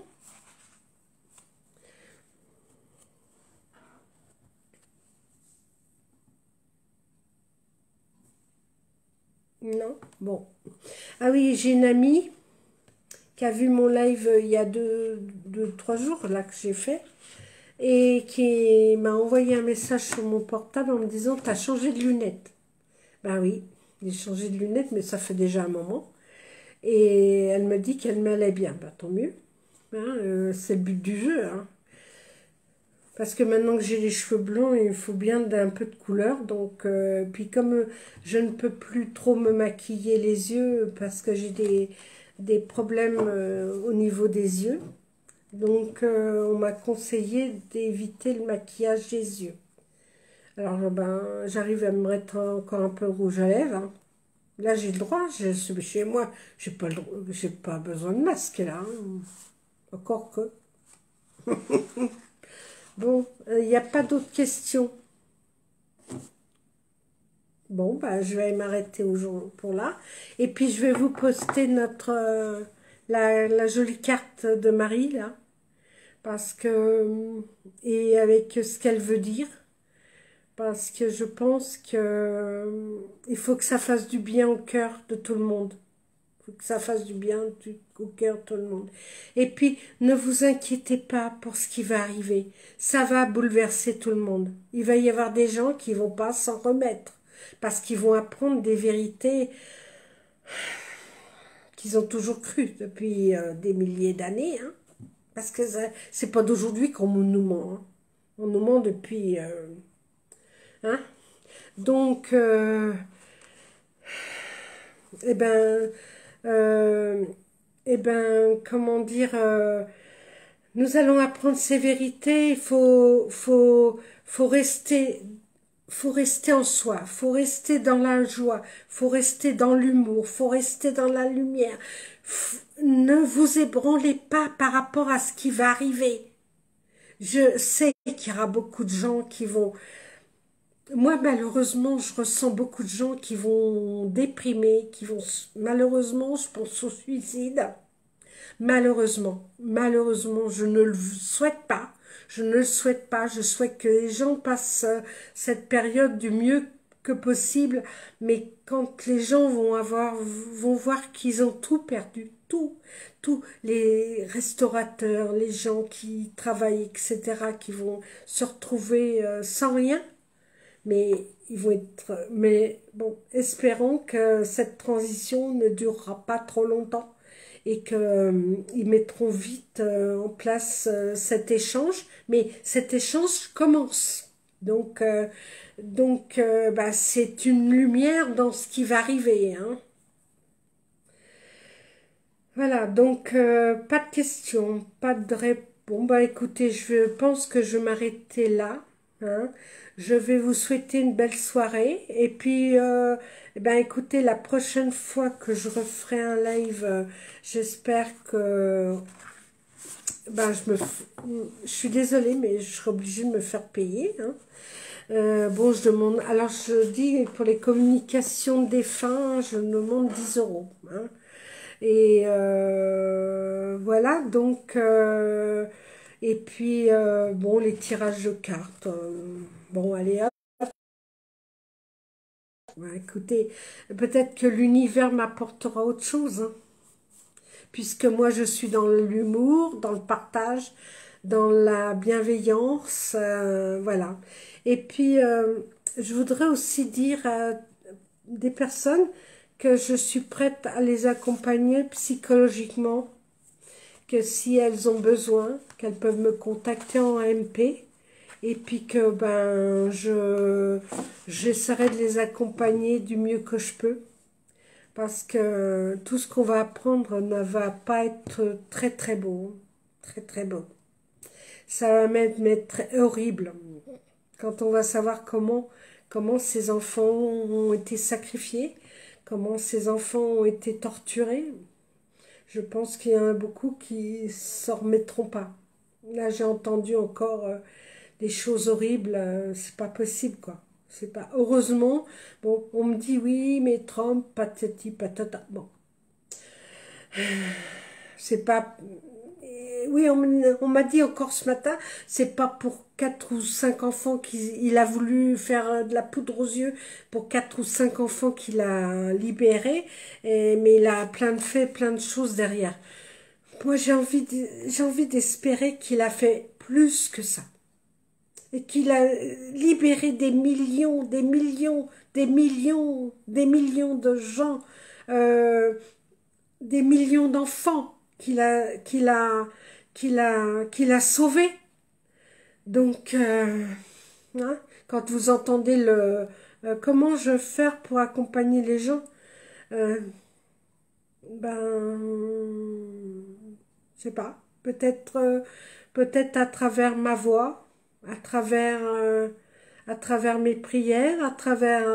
Non? Bon. Ah oui, j'ai une amie qui a vu mon live il y a 3 jours, là, que j'ai fait, et qui m'a envoyé un message sur mon portable en me disant, t'as changé de lunettes. Ben oui, j'ai changé de lunettes, mais ça fait déjà un moment. Et elle me dit qu'elle m'allait bien. Ben, tant mieux. Hein, c'est le but du jeu. Hein. Parce que maintenant que j'ai les cheveux blancs, il faut bien un peu de couleur. Donc, puis comme je ne peux plus trop me maquiller les yeux parce que j'ai des problèmes au niveau des yeux. Donc, on m'a conseillé d'éviter le maquillage des yeux. Alors, ben, j'arrive à me mettre encore un peu rouge à lèvres. Hein. Là, j'ai le droit, je suis chez moi. J'ai pas besoin de masque, là. Hein. Encore que. Bon, il n'y a pas d'autres questions. Bon, bah, je vais m'arrêter pour là. Et puis, je vais vous poster la jolie carte de Marie, là. Parce que... Et avec ce qu'elle veut dire. Parce que je pense que il faut que ça fasse du bien au cœur de tout le monde. Il faut que ça fasse du bien au cœur de tout le monde. Et puis, ne vous inquiétez pas pour ce qui va arriver. Ça va bouleverser tout le monde. Il va y avoir des gens qui vont pas s'en remettre. Parce qu'ils vont apprendre des vérités qu'ils ont toujours crues depuis des milliers d'années. Hein. Parce que c'est pas d'aujourd'hui qu'on nous ment. Hein. On nous ment depuis... hein. Donc, eh ben... eh ben, comment dire, nous allons apprendre ces vérités. Il faut rester en soi, faut rester dans la joie, faut rester dans l'humour, faut rester dans la lumière. Ne vous ébranlez pas par rapport à ce qui va arriver. Je sais qu'il y aura beaucoup de gens qui vont... Moi, malheureusement, je ressens beaucoup de gens qui vont déprimer, qui vont... Malheureusement, je pense au suicide. Malheureusement, je ne le souhaite pas. Je ne le souhaite pas. Je souhaite que les gens passent cette période du mieux que possible. Mais quand les gens vont voir qu'ils ont tout perdu, tout, les restaurateurs, les gens qui travaillent, etc., qui vont se retrouver sans rien, mais ils vont être, mais bon, espérons que cette transition ne durera pas trop longtemps et qu'ils mettront vite en place cet échange, mais cet échange commence. Bah, c'est une lumière dans ce qui va arriver, hein. Voilà, donc pas de questions, pas de réponse. Bon, bah écoutez, je pense que je vais m'arrêter là, hein. Je vais vous souhaiter une belle soirée. Et puis, eh ben, écoutez, la prochaine fois que je referai un live, j'espère que... Ben, je suis désolée, mais je serai obligée de me faire payer, hein. Bon, je demande... Alors, je dis, pour les communications de défunts, je demande 10 euros, hein. Et voilà, donc, et puis, bon, les tirages de cartes, bon, allez, hop, ouais, écoutez, peut-être que l'univers m'apportera autre chose, hein, puisque moi, je suis dans l'humour, dans le partage, dans la bienveillance, voilà. Et puis, je voudrais aussi dire à des personnes que je suis prête à les accompagner psychologiquement, que si elles ont besoin, qu'elles peuvent me contacter en MP, et puis que ben j'essaierai de les accompagner du mieux que je peux, parce que tout ce qu'on va apprendre ne va pas être très très beau, très très beau. Ça va même être horrible quand on va savoir comment ces enfants ont été sacrifiés, comment ces enfants ont été torturés. Je pense qu'il y en a beaucoup qui s'en remettront pas. Là, j'ai entendu encore des choses horribles. C'est pas possible, quoi. C'est pas. Heureusement, bon, on me dit oui, mais Trump, patati patata. Bon, c'est pas. Oui, on m'a dit encore ce matin, c'est pas pour 4 ou 5 enfants qu'il a voulu faire de la poudre aux yeux pour 4 ou 5 enfants qu'il a libérés, mais il a plein de faits, plein de choses derrière. Moi, j'ai envie d'espérer qu'il a fait plus que ça. Et qu'il a libéré des millions, des millions, des millions, des millions de gens, euh, des millions d'enfants qu'il a sauvés. Donc, hein, quand vous entendez comment je vais faire pour accompagner les gens, euh, ben, je sais pas, peut-être à travers ma voix, à travers mes prières, à travers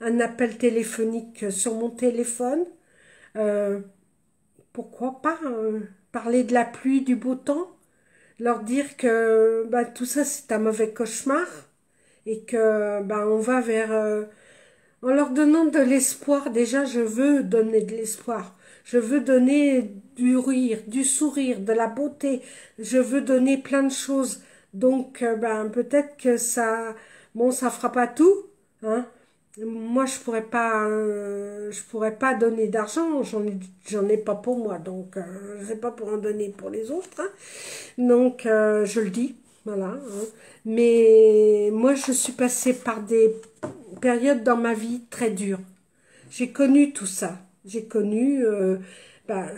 un appel téléphonique sur mon téléphone. Euh, Pourquoi pas parler de la pluie, du beau temps, leur dire que bah, tout ça c'est un mauvais cauchemar et que bah, on va vers en leur donnant de l'espoir. Déjà, je veux donner de l'espoir. Je veux donner du rire, du sourire, de la beauté. Je veux donner plein de choses. Donc, ben, peut-être que ça, bon, ça fera pas tout, hein. Moi, je pourrais pas donner d'argent. J'en ai pas pour moi. Donc, je sais pas pour en donner pour les autres, hein. Donc, je le dis, voilà, hein. Mais moi, je suis passée par des périodes dans ma vie très dures. J'ai connu tout ça. J'ai connu ben,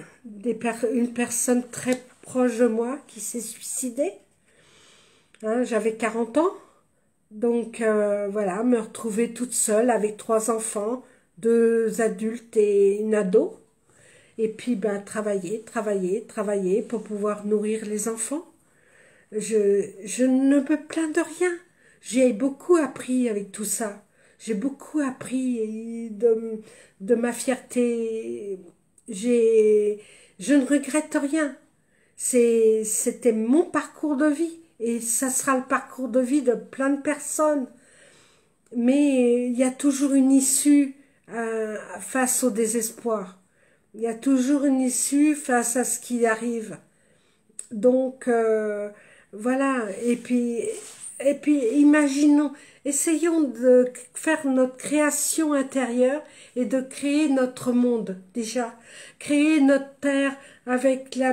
une personne très proche de moi qui s'est suicidée. Hein, j'avais 40 ans. Donc, voilà, me retrouver toute seule avec 3 enfants, 2 adultes et une ado. Et puis, ben, travailler pour pouvoir nourrir les enfants. Je ne me plains de rien. J'ai beaucoup appris avec tout ça. J'ai beaucoup appris de ma fierté. J'ai, je ne regrette rien. C'était mon parcours de vie. Et ça sera le parcours de vie de plein de personnes. Mais il y a toujours une issue face au désespoir. Il y a toujours une issue face à ce qui arrive. Donc, voilà, et puis imaginons, essayons de faire notre création intérieure et de créer notre monde, déjà. Créer notre terre avec la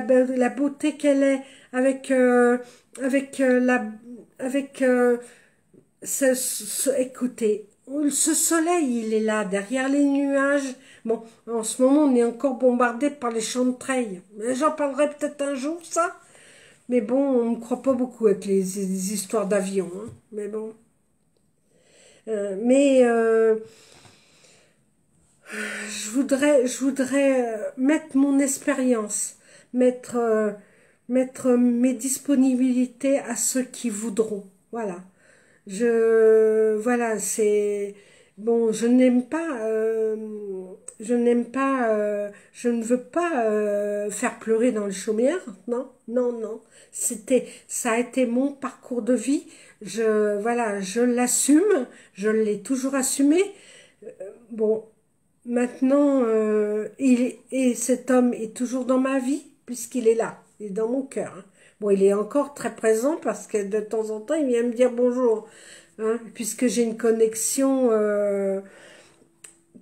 beauté qu'elle est, avec, avec, avec, écoutez, ce soleil, il est là, derrière les nuages. Bon, en ce moment, on est encore bombardé par les champs de treilles. Mais j'en parlerai peut-être un jour, ça. Mais bon, on ne croit pas beaucoup avec les histoires d'avion. Hein. Mais bon. Mais je voudrais mettre mon expérience, mettre mes disponibilités à ceux qui voudront. Voilà. Voilà, c'est, bon, je ne veux pas faire pleurer dans les chaumières, non, non, non. Ça a été mon parcours de vie. Voilà, je l'assume, je l'ai toujours assumé. Bon, maintenant, et cet homme est toujours dans ma vie, puisqu'il est là, il est dans mon cœur. Hein. Bon, il est encore très présent parce que de temps en temps, il vient me dire bonjour, hein, puisque j'ai une connexion,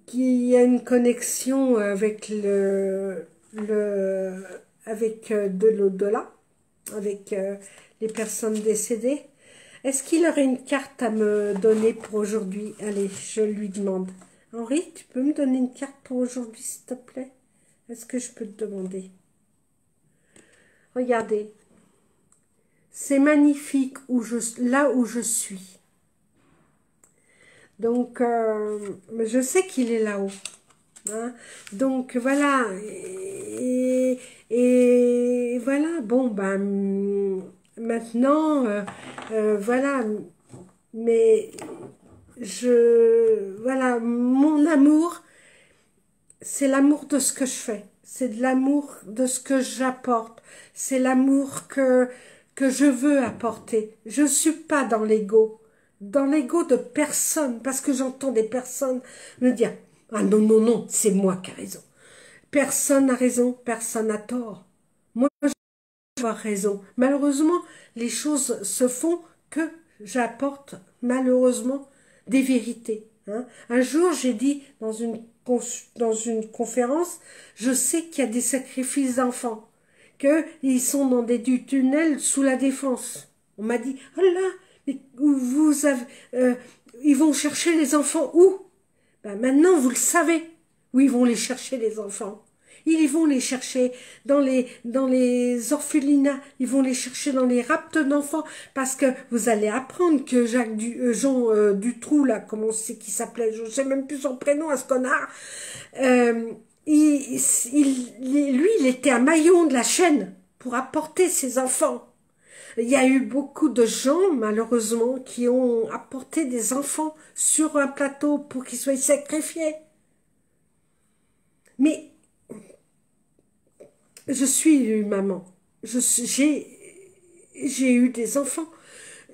qui a une connexion avec avec de l'au-delà, avec les personnes décédées. Est-ce qu'il aurait une carte à me donner pour aujourd'hui? Allez, je lui demande. Henri, tu peux me donner une carte pour aujourd'hui, s'il te plaît? Est-ce que je peux te demander? Regardez. C'est magnifique là où je suis. Donc, je sais qu'il est là-haut. Hein. Donc, voilà. Et voilà. Bon, ben, maintenant, voilà. Mais, voilà, mon amour, c'est l'amour de ce que je fais. C'est de l'amour de ce que j'apporte. C'est l'amour que je veux apporter. Je ne suis pas dans l'ego. Dans l'ego de personne. Parce que j'entends des personnes me dire « Ah non, non, non, c'est moi qui ai raison. » Personne n'a raison, personne n'a tort. Moi, je vais avoir raison. Malheureusement, les choses se font que j'apporte, malheureusement, des vérités. Hein. Un jour, j'ai dit dans une conférence, je sais qu'il y a des sacrifices d'enfants, qu'ils sont dans du tunnel sous la Défense. On m'a dit, oh là, mais ils vont chercher les enfants où? Ben maintenant, vous le savez, où ils vont les chercher, les enfants. Ils vont les chercher dans les orphelinats, ils vont les chercher dans les raptes d'enfants, parce que vous allez apprendre que Jean Dutroux, là, comment c'est qu'il s'appelait, je ne sais même plus son prénom à ce connard, lui, il était un maillon de la chaîne pour apporter ses enfants. Il y a eu beaucoup de gens, malheureusement, qui ont apporté des enfants sur un plateau pour qu'ils soient sacrifiés. Mais je suis une maman. J'ai eu des enfants.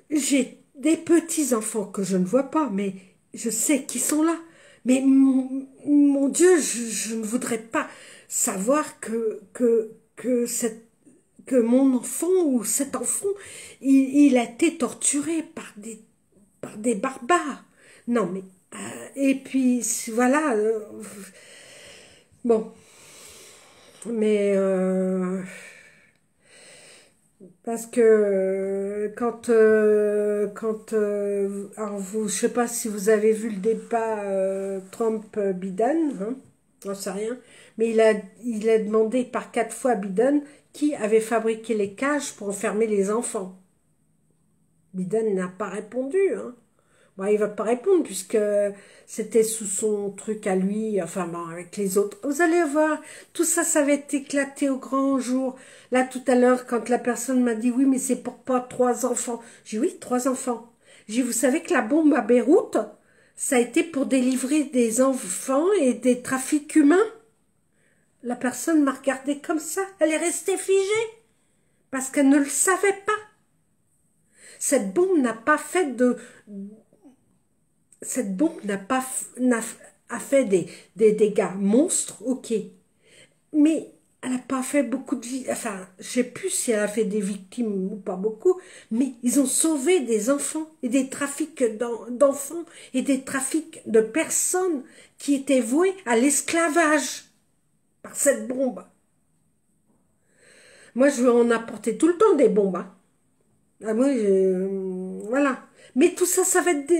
J'ai des petits-enfants que je ne vois pas, mais je sais qu'ils sont là. Mais mon Dieu, je ne voudrais pas savoir que mon enfant ou cet enfant, il a été torturé par des barbares. Non, mais... et puis, voilà... bon... Mais parce que alors je sais pas si vous avez vu le débat Trump-Biden, hein, j'en sais rien, mais il a demandé par 4 fois à Biden qui avait fabriqué les cages pour enfermer les enfants. Biden n'a pas répondu, hein. Bon, il va pas répondre puisque c'était sous son truc à lui, enfin bon, avec les autres. Vous allez voir, tout ça, ça va être éclaté au grand jour. Là, tout à l'heure, quand la personne m'a dit, oui, mais c'est pour pas 3 enfants. J'ai dit, oui, 3 enfants. J'ai dit, vous savez que la bombe à Beyrouth, ça a été pour délivrer des enfants et des trafics humains? La personne m'a regardé comme ça, elle est restée figée, parce qu'elle ne le savait pas. Cette bombe n'a pas fait cette bombe a fait des dégâts monstres, ok. Mais elle n'a pas fait beaucoup de vie. Enfin, je sais plus si elle a fait des victimes ou pas beaucoup, mais ils ont sauvé des enfants et des trafics d'enfants et des trafics de personnes qui étaient vouées à l'esclavage par cette bombe. Moi, je veux en apporter tout le temps des bombes. Hein. Ah oui, voilà. Mais tout ça, ça va être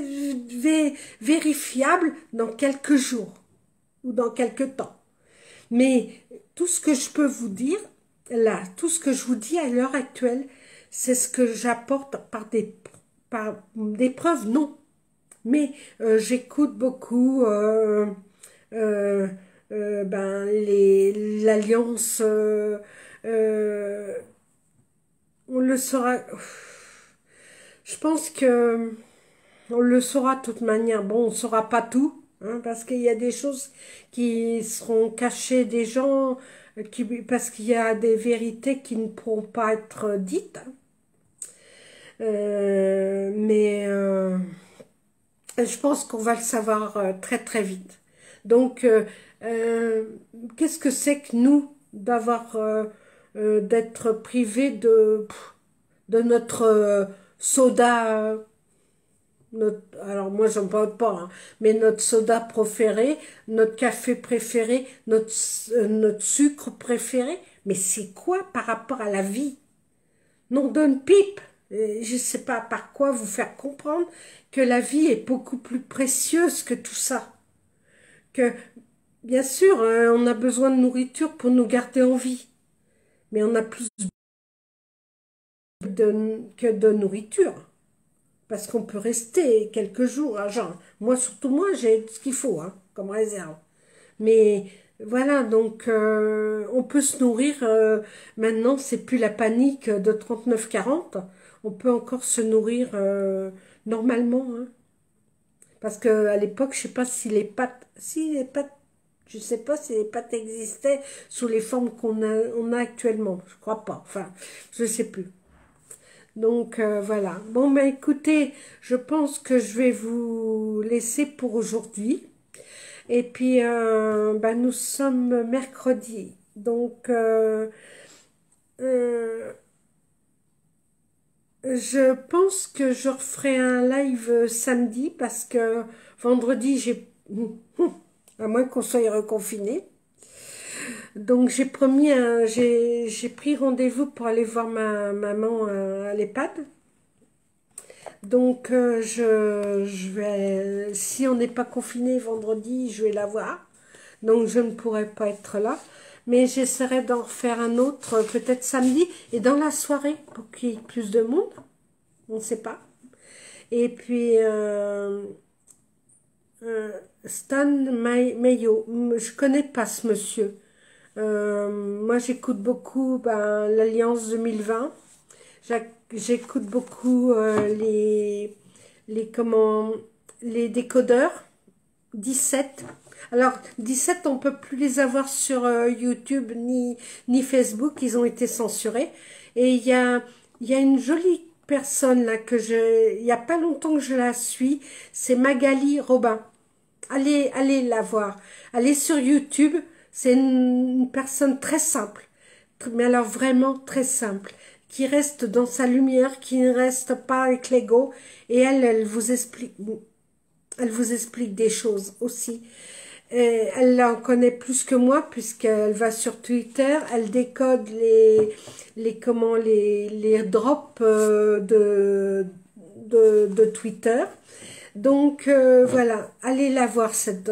vérifiable dans quelques jours ou dans quelques temps. Mais tout ce que je peux vous dire, là, tout ce que je vous dis à l'heure actuelle, c'est ce que j'apporte par des preuves, non. Mais j'écoute beaucoup ben, l'alliance, on le saura. Je pense que on le saura de toute manière. Bon, on ne saura pas tout, hein, parce qu'il y a des choses qui seront cachées des gens, parce qu'il y a des vérités qui ne pourront pas être dites. Mais je pense qu'on va le savoir très très vite. Donc, qu'est-ce que c'est que nous d'avoir d'être privés de notre soda, alors moi j'en parle pas, hein, mais notre soda préféré, notre café préféré, notre sucre préféré, mais c'est quoi par rapport à la vie? Nom d'une pipe, je ne sais pas par quoi vous faire comprendre que la vie est beaucoup plus précieuse que tout ça. Que, bien sûr, on a besoin de nourriture pour nous garder en vie, mais on a plus que de nourriture. Parce qu'on peut rester quelques jours, hein, genre, moi, surtout moi, j'ai ce qu'il faut, hein, comme réserve. Mais voilà, donc on peut se nourrir, maintenant, c'est plus la panique de 39-40, on peut encore se nourrir normalement, hein. Parce qu'à l'époque, je sais pas si les pâtes, je sais pas si les pâtes existaient sous les formes on a actuellement, je crois pas, enfin, je sais plus. Donc voilà. Bon, ben écoutez, je pense que je vais vous laisser pour aujourd'hui. Et puis, ben, nous sommes mercredi. Donc, euh, je pense que je referai un live samedi parce que vendredi, à moins qu'on soit reconfiné. Donc, j'ai pris rendez-vous pour aller voir ma maman à l'EHPAD. Donc, je vais, si on n'est pas confiné vendredi, je vais la voir. Donc, je ne pourrai pas être là. Mais j'essaierai d'en refaire un autre, peut-être samedi, et dans la soirée, pour qu'il y ait plus de monde. On ne sait pas. Et puis, Stan Mayo, je connais pas ce monsieur. Moi, j'écoute beaucoup l'Alliance 2020. J'écoute beaucoup comment, les décodeurs 17. Alors 17, on peut plus les avoir sur YouTube ni Facebook, ils ont été censurés. Et il y a une jolie personne là il y a pas longtemps que je la suis, c'est Magali Robin. Allez la voir. Allez sur YouTube, c'est une personne très simple, mais alors vraiment très simple, qui reste dans sa lumière, qui ne reste pas avec l'ego, et elle vous explique des choses aussi. Et elle en connaît plus que moi puisqu'elle va sur Twitter, elle décode les drops de Twitter. Donc voilà, allez la voir cette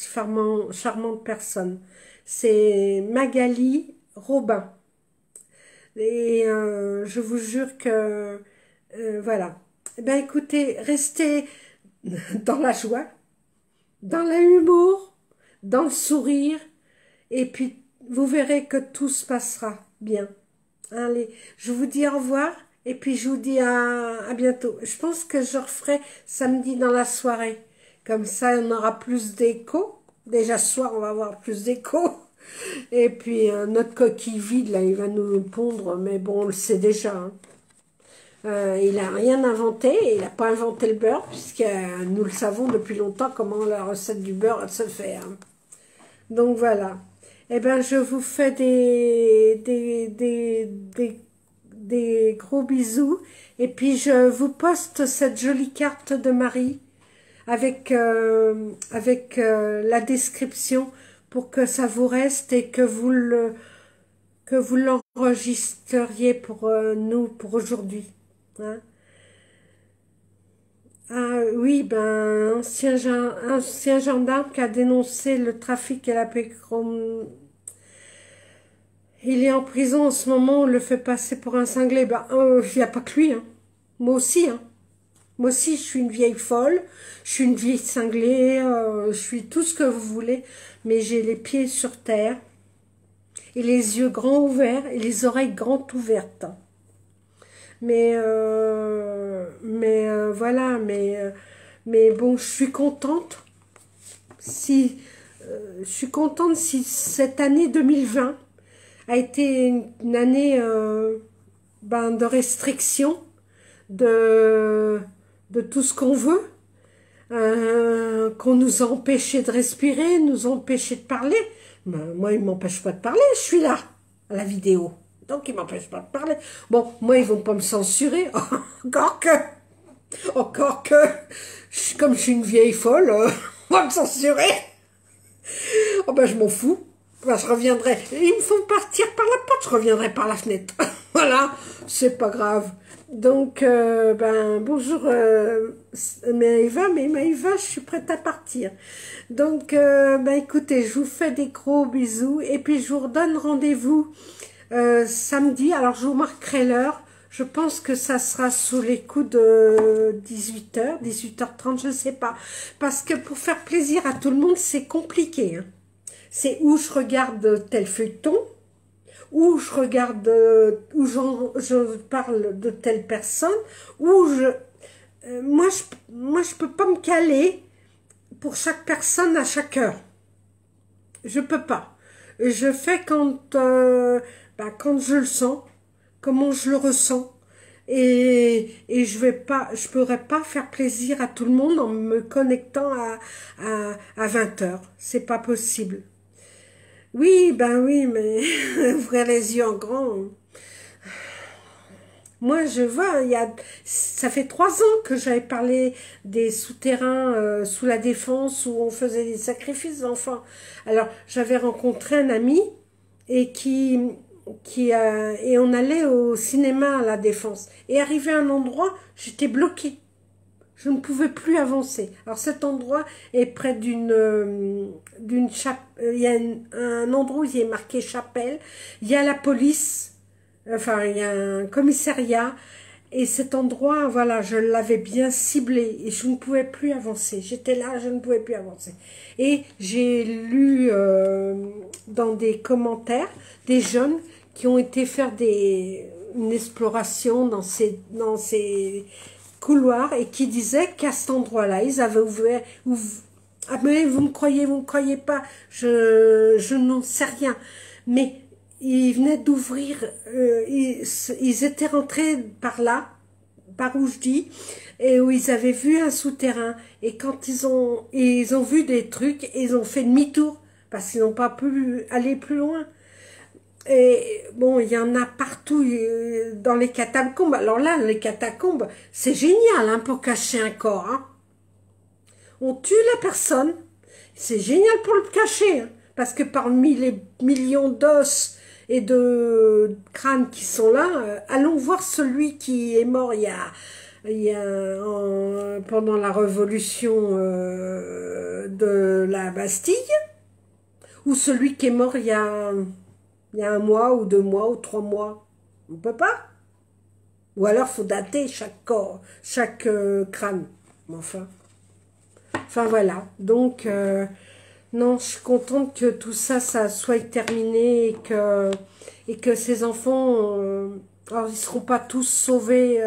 charmante personne. C'est Magali Robin. Et je vous jure que voilà. Eh bien écoutez, restez dans la joie, dans l'humour, dans le sourire, et puis vous verrez que tout se passera bien. Allez, je vous dis au revoir, et puis je vous dis à bientôt. Je pense que je referai samedi dans la soirée. Comme ça, on aura plus d'écho. Déjà ce soir, on va avoir plus d'écho. Et puis notre coquille vide, là, il va nous pondre, mais bon, on le sait déjà, hein. Il n'a rien inventé, il n'a pas inventé le beurre, puisque nous le savons depuis longtemps comment la recette du beurre elle se fait, hein. Donc voilà. eh ben, je vous fais des gros bisous. Et puis, je vous poste cette jolie carte de Marie avec, la description pour que ça vous reste et que vous l'enregistriez pour nous, pour aujourd'hui. Hein. Ah oui, ben, ancien gendarme qui a dénoncé le trafic et la pécrom. Il est en prison en ce moment, on le fait passer pour un cinglé. Ben, il n'y a pas que lui, hein. Moi aussi, hein. Moi aussi, je suis une vieille folle, je suis une vieille cinglée, je suis tout ce que vous voulez, mais j'ai les pieds sur terre, et les yeux grands ouverts, et les oreilles grandes ouvertes. Voilà, mais bon, je suis contente je suis contente si cette année 2020 a été une année de restriction de tout ce qu'on veut, qu'on nous a empêché de respirer, nous a empêché de parler. Ben, moi, ils ne m'empêchent pas de parler, je suis là, à la vidéo. Donc, ils ne m'empêchent pas de parler. Bon, moi, ils ne vont pas me censurer. Encore que, comme je suis une vieille folle, on va me censurer. Oh ben, je m'en fous. Ben, je reviendrai. Ils me font partir par la porte, je reviendrai par la fenêtre. Voilà, c'est pas grave. Donc, bonjour Maëva, mais Maëva, je suis prête à partir. Donc, écoutez, je vous fais des gros bisous et puis je vous redonne rendez-vous samedi. Alors, je vous marquerai l'heure. Je pense que ça sera sous les coups de 18h, 18h30, je ne sais pas. Parce que pour faire plaisir à tout le monde, c'est compliqué. Hein. C'est où je regarde tel feuilleton, où je regarde, je parle de telle personne, moi je peux pas me caler pour chaque personne à chaque heure. Je peux pas. Je fais quand je le sens, comment je le ressens. Et je pourrais pas faire plaisir à tout le monde en me connectant à 20h. C'est pas possible. Oui, oui, mais ouvrir les yeux en grand. Moi, je vois, ça fait 3 ans que j'avais parlé des souterrains sous la Défense où on faisait des sacrifices d'enfants. Alors, j'avais rencontré un ami et et on allait au cinéma à la Défense. Et arrivé à un endroit, j'étais bloquée. Je ne pouvais plus avancer. Alors cet endroit est près d'une chapelle. Il y a un endroit où il y a marqué chapelle. Il y a la police. Enfin, il y a un commissariat. Et cet endroit, voilà, je l'avais bien ciblé. Et je ne pouvais plus avancer. J'étais là, je ne pouvais plus avancer. Et j'ai lu dans des commentaires des jeunes qui ont été faire une exploration dans ces couloirs et qui disaient qu'à cet endroit-là, ils avaient ouvert... Ah mais vous me croyez pas, je n'en sais rien. Mais ils venaient d'ouvrir, ils étaient rentrés par là, par où je dis, et où ils avaient vu un souterrain. Et quand ils ont vu des trucs, ils ont fait demi-tour, parce qu'ils n'ont pas pu aller plus loin. Et bon, il y en a partout dans les catacombes. Alors là, les catacombes, c'est génial hein, pour cacher un corps. Hein. On tue la personne, c'est génial pour le cacher. Hein, parce que parmi les millions d'os et de crânes qui sont là, allons voir celui qui est mort pendant la révolution de la Bastille, ou celui qui est mort il y a 1 mois, ou 2 mois, ou 3 mois. On peut pas. Ou alors, faut dater chaque corps, chaque crâne. Enfin, voilà. Donc, non, je suis contente que tout ça soit terminé et que ces enfants, alors ils seront pas tous sauvés.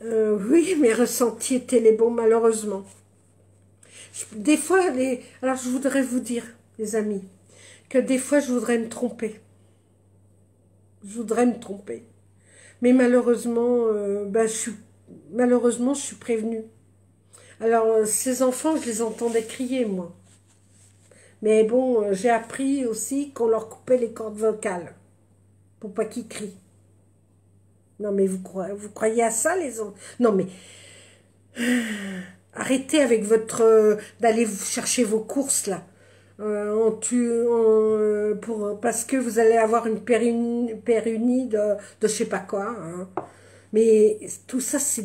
Oui, mes ressentis étaient les bons, malheureusement. Des fois, alors je voudrais vous dire, les amis, que des fois, je voudrais me tromper. Je voudrais me tromper. Mais malheureusement, je suis prévenue. Alors, ces enfants, je les entendais crier, moi. Mais bon, j'ai appris aussi qu'on leur coupait les cordes vocales pour pas qu'ils crient. Non, mais vous croyez à ça, les autres? Non, mais arrêtez avec votre... d'aller chercher vos courses, là. Parce que vous allez avoir une pérunie de je sais pas quoi. Hein. Mais tout ça, c'est,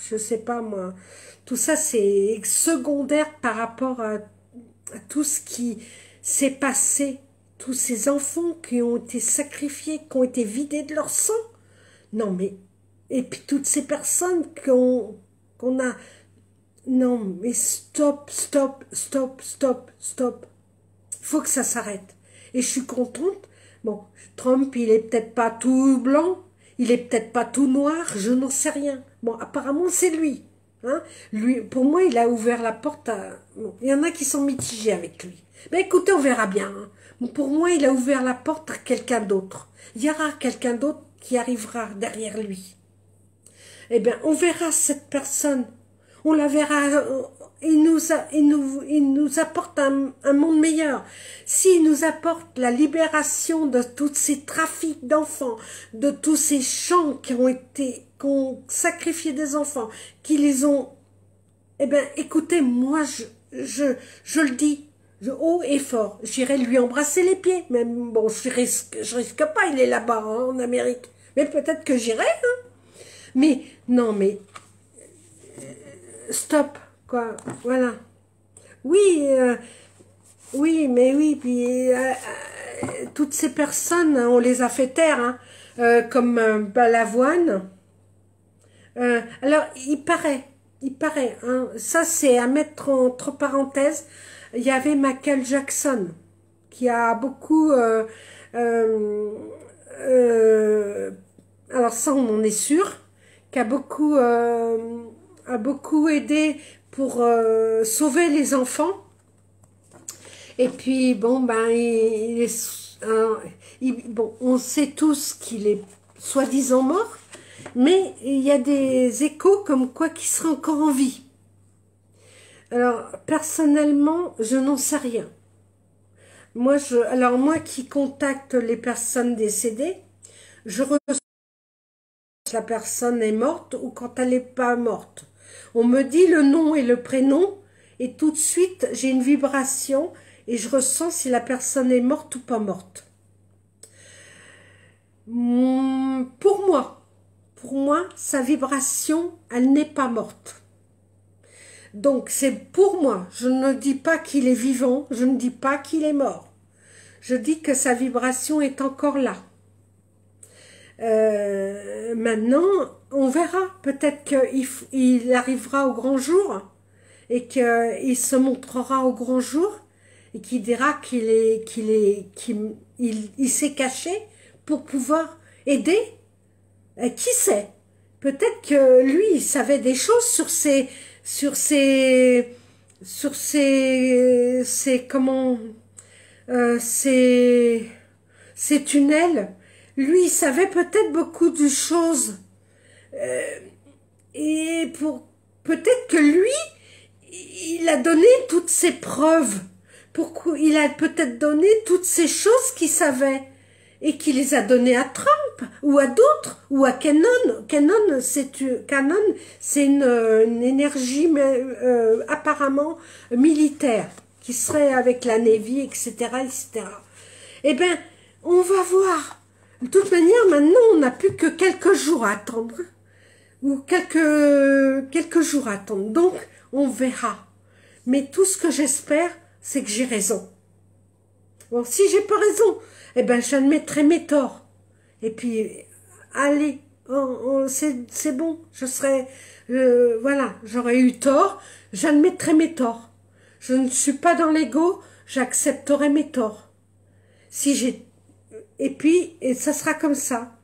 je sais pas moi, tout ça, c'est secondaire par rapport à tout ce qui s'est passé. Tous ces enfants qui ont été sacrifiés, qui ont été vidés de leur sang. Non, mais... Et puis toutes ces personnes qu'on a... Non, mais stop, stop, stop, stop, stop. Il faut que ça s'arrête. Et je suis contente. Bon, Trump, il est peut-être pas tout blanc, il est peut-être pas tout noir, je n'en sais rien. Bon, apparemment, c'est lui. Hein? Lui, pour moi, il a ouvert la porte à... Bon, il y en a qui sont mitigés avec lui. Mais écoutez, on verra bien. Hein. Pour moi, il a ouvert la porte à quelqu'un d'autre. Il y aura quelqu'un d'autre qui arrivera derrière lui. Eh bien, on verra cette personne. On la verra. Il nous apporte un monde meilleur. S'il nous apporte la libération de tous ces trafics d'enfants, de tous ces gens qui ont sacrifié des enfants, qui les ont... Eh bien, écoutez, moi, je le dis. Haut et fort, j'irai lui embrasser les pieds. Même bon, je risque pas, il est là-bas hein, en Amérique. Mais peut-être que j'irai. Hein. Mais non, mais stop, quoi. Voilà. Oui, oui, mais oui. Puis toutes ces personnes, on les a fait taire, hein, comme Balavoine. Alors, il paraît, hein, ça c'est à mettre entre parenthèses. Il y avait Michael Jackson qui a beaucoup, alors ça on en est sûr, qui a beaucoup aidé pour sauver les enfants. Et puis bon ben bon on sait tous qu'il est soi-disant mort, mais il y a des échos comme quoi qu'il serait encore en vie. Alors, personnellement, je n'en sais rien. Alors moi qui contacte les personnes décédées, je reçois si la personne est morte ou quand elle n'est pas morte. On me dit le nom et le prénom et tout de suite, j'ai une vibration et je ressens si la personne est morte ou pas morte. Pour moi, sa vibration, elle n'est pas morte. Donc, c'est pour moi. Je ne dis pas qu'il est vivant, je ne dis pas qu'il est mort. Je dis que sa vibration est encore là. Maintenant, on verra. Peut-être qu'il arrivera au grand jour et qu'il se montrera au grand jour et qu'il dira qu'il s'est caché pour pouvoir aider. Qui sait? Peut-être que lui, il savait des choses sur ces tunnels. Lui, il savait peut-être beaucoup de choses. Et peut-être que lui, il a donné toutes ces preuves. Il a peut-être donné toutes ces choses qu'il savait. Et qui les a données à Trump, ou à d'autres, ou à Canon. Canon, c'est une énergie apparemment militaire, qui serait avec la Navy, etc., etc. Eh bien, on va voir. De toute manière, maintenant, on n'a plus que quelques jours à attendre. Ou quelques jours à attendre. Donc, on verra. Mais tout ce que j'espère, c'est que j'ai raison. Bon, si j'ai pas raison, eh ben, j'admettrai mes torts. Et puis, allez, c'est bon, voilà, j'aurais eu tort, j'admettrai mes torts. Je ne suis pas dans l'ego, j'accepterai mes torts. Et puis, ça sera comme ça.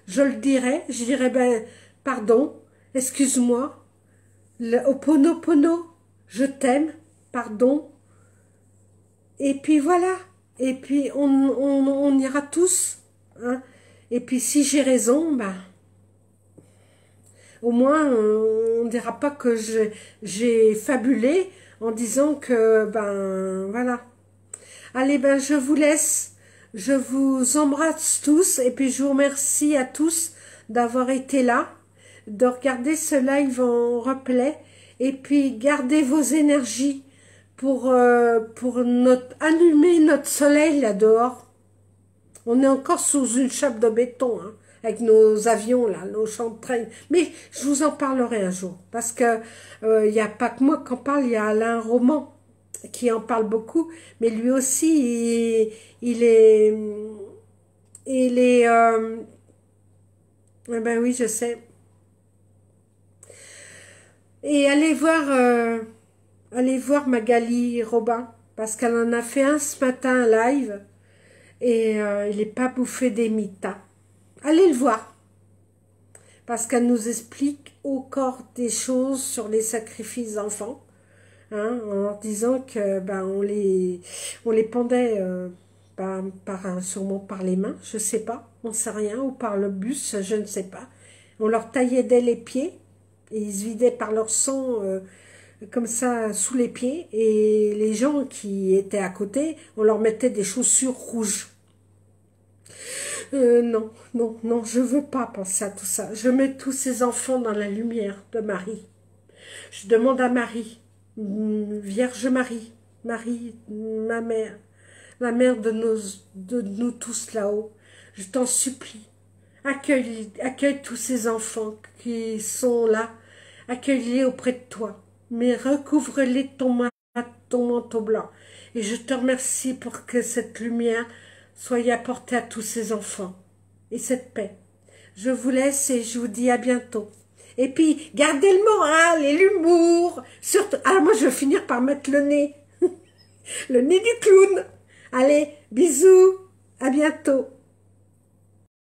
Je le dirai, je dirai, ben, pardon, excuse-moi, Ho'oponopono, je t'aime, pardon. Et puis voilà. Et puis, on ira tous. Hein. Et puis, si j'ai raison, ben, au moins, on ne dira pas que j'ai fabulé en disant que, ben, voilà. Allez, ben, je vous laisse. Je vous embrasse tous et puis je vous remercie à tous d'avoir été là, de regarder ce live en replay et puis gardez vos énergies pour allumer notre soleil là dehors. On est encore sous une chape de béton, hein, avec nos avions là, nos champs de train. Mais je vous en parlerai un jour parce que il n'y a pas que moi qui en parle, il y a Alain Roman qui en parle beaucoup, mais lui aussi il est eh ben oui, je sais. Et allez voir Magali Robin, parce qu'elle en a fait un ce matin, un live, et il n'est pas bouffé des mythes. Hein. Allez le voir, parce qu'elle nous explique encore des choses sur les sacrifices d'enfants, hein, en leur disant que ben, on les pendait sûrement par les mains, je sais pas, on sait rien, ou par le bus, je ne sais pas. On leur taillait dès les pieds, et ils se vidaient par leur sang comme ça sous les pieds, et les gens qui étaient à côté, on leur mettait des chaussures rouges. Non, non, non, je veux pas penser à tout ça. Je mets tous ces enfants dans la lumière de Marie. Je demande à Marie, Vierge Marie, Marie, ma mère, la mère de nous tous là-haut, je t'en supplie, accueille tous ces enfants qui sont là, accueille-les auprès de toi, mais recouvre-les de ton manteau blanc. Et je te remercie pour que cette lumière soit apportée à tous ces enfants, et cette paix. Je vous laisse et je vous dis à bientôt. Et puis, gardez le moral et l'humour. Surtout, alors moi, je vais finir par mettre le nez. Le nez du clown. Allez, bisous. À bientôt.